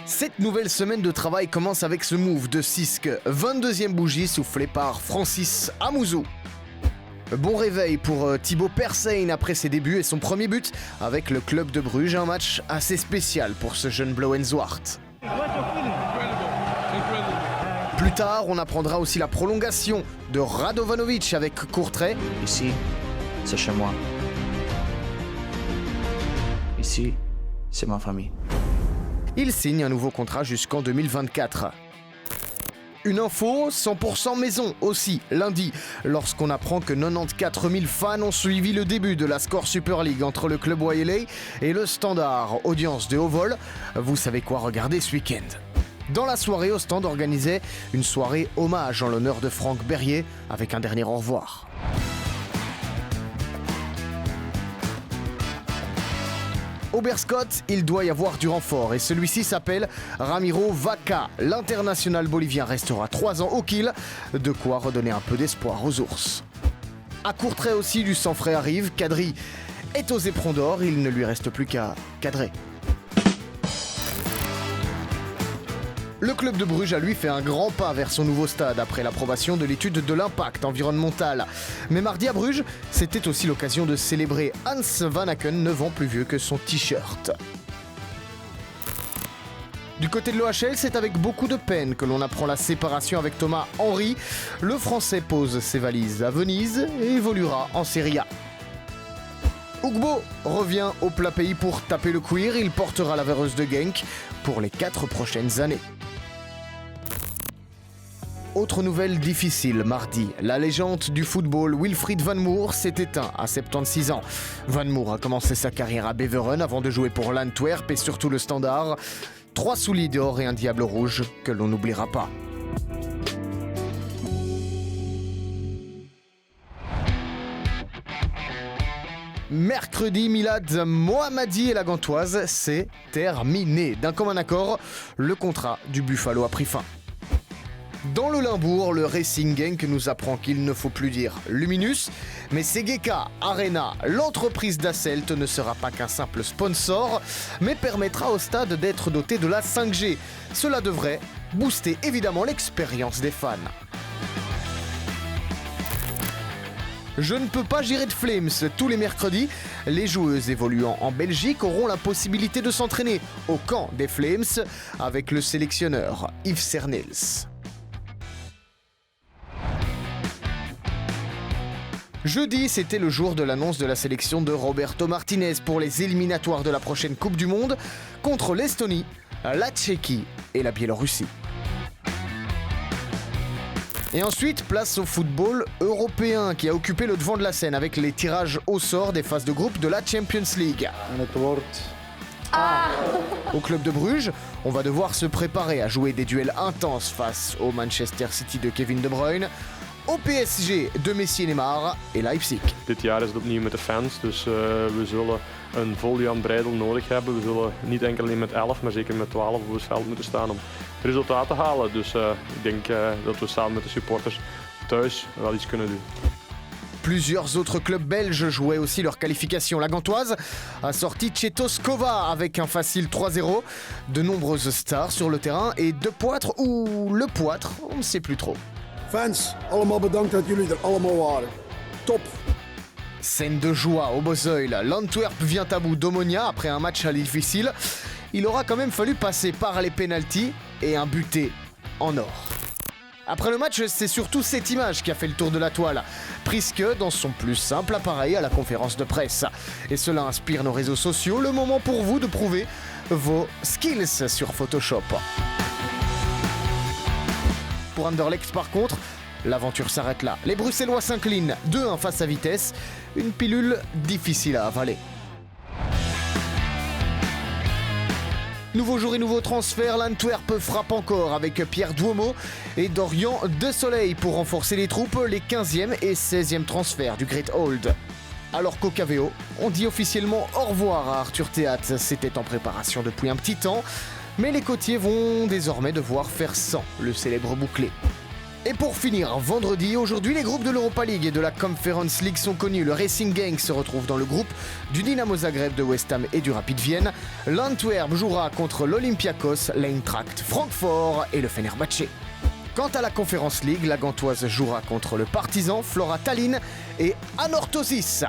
Cette nouvelle semaine de travail commence avec ce move de Sisk, 22e bougie soufflée par Francis Amouzou. Bon réveil pour Thibaut Persijn après ses débuts et son premier but avec le club de Bruges, un match assez spécial pour ce jeune Blauw-en-Zwart. Plus tard, on apprendra aussi la prolongation de Radovanovic avec Courtrai. Ici, c'est chez moi. Ici, c'est ma famille. Il signe un nouveau contrat jusqu'en 2024. Une info 100% maison aussi, lundi, lorsqu'on apprend que 94 000 fans ont suivi le début de la Score Super League entre le club Waieley et le Standard. Audience de haut vol, vous savez quoi regarder ce week-end. Dans la soirée, au Stand organisait une soirée hommage en l'honneur de Franck Berrier avec un dernier au revoir. Au Beerscot, il doit y avoir du renfort et celui-ci s'appelle Ramiro Vaca. L'international bolivien restera 3 ans au kill, de quoi redonner un peu d'espoir aux ours. À Courtrai aussi, du sang frais arrive. Kadri est aux éperons d'or, il ne lui reste plus qu'à cadrer. Le club de Bruges a lui fait un grand pas vers son nouveau stade après l'approbation de l'étude de l'impact environnemental. Mais mardi à Bruges, c'était aussi l'occasion de célébrer Hans Van Aken, 9 ans plus vieux que son t-shirt. Du côté de l'OHL, c'est avec beaucoup de peine que l'on apprend la séparation avec Thomas Henry. Le Français pose ses valises à Venise et évoluera en Serie A. Ugbo revient au plat pays pour taper le cuir. Il portera la Véreuse de Genk pour les 4 prochaines années. Autre nouvelle difficile, mardi, la légende du football Wilfried Van Moer s'est éteint à 76 ans. Van Moer a commencé sa carrière à Beveren avant de jouer pour l'Antwerp et surtout le Standard. 3 souliers d'or et un diable rouge que l'on n'oubliera pas. Mercredi, Milad Mohammadi et la Gantoise, c'est terminé. D'un commun accord, le contrat du Buffalo a pris fin. Dans le Limbourg, le Racing Genk nous apprend qu'il ne faut plus dire Luminus, mais Segeka Arena, l'entreprise d'Asselt, ne sera pas qu'un simple sponsor, mais permettra au stade d'être doté de la 5G. Cela devrait booster évidemment l'expérience des fans. Je ne peux pas gérer de Flames. Tous les mercredis, les joueuses évoluant en Belgique auront la possibilité de s'entraîner au camp des Flames avec le sélectionneur Yves Cernels. Jeudi, c'était le jour de l'annonce de la sélection de Roberto Martinez pour les éliminatoires de la prochaine Coupe du Monde contre l'Estonie, la Tchéquie et la Biélorussie. Et ensuite, place au football européen qui a occupé le devant de la scène avec les tirages au sort des phases de groupe de la Champions League. Au club de Bruges, on va devoir se préparer à jouer des duels intenses face au Manchester City de Kevin De Bruyne, au PSG de Messi en Neymar et Leipzig. Dit jaar is het opnieuw met de fans, dus we zullen een vol Jan Breidel nodig hebben. We zullen niet enkel alleen met 11, maar zeker met 12 op het veld moeten staan om het resultaat te halen. Dus ik denk dat we samen met de supporters thuis wel iets kunnen doen. Plusieurs autres clubs belges jouaient aussi leur qualification. La Gantoise a sorti Chetoscova avec un facile 3-0. De nombreuses stars sur le terrain et De Poitre ou Le Poitre, on ne sait plus trop. Fans, allemaal bedankt dat jullie er allemaal waren. Top! Scène de joie au Bosuil. L'Antwerp vient à bout d'Omonia après un match à difficile. Il aura quand même fallu passer par les pénaltys et un buté en or. Après le match, c'est surtout cette image qui a fait le tour de la toile. Priske dans son plus simple appareil à la conférence de presse. Et cela inspire nos réseaux sociaux. Le moment pour vous de prouver vos skills sur Photoshop. Pour Anderlecht par contre, l'aventure s'arrête là. Les Bruxellois s'inclinent 2-1 face à Vitesse. Une pilule difficile à avaler. Nouveau jour et nouveau transfert, l'Antwerp frappe encore avec Pierre Duomo et Dorian De Soleil pour renforcer les troupes, les 15e et 16e transferts du Great Old. Alors qu'au KVO, on dit officiellement au revoir à Arthur Théâtre. C'était en préparation depuis un petit temps, mais les côtiers vont désormais devoir faire sans le célèbre bouclé. Et pour finir, vendredi, aujourd'hui, les groupes de l'Europa League et de la Conference League sont connus. Le Racing Gang se retrouve dans le groupe du Dynamo Zagreb, de West Ham et du Rapid Vienne. L'Antwerp jouera contre l'Olympiakos, l'Eintracht Francfort et le Fenerbahçe. Quant à la Conference League, la Gantoise jouera contre le Partizan, Flora Tallinn et Anorthosis.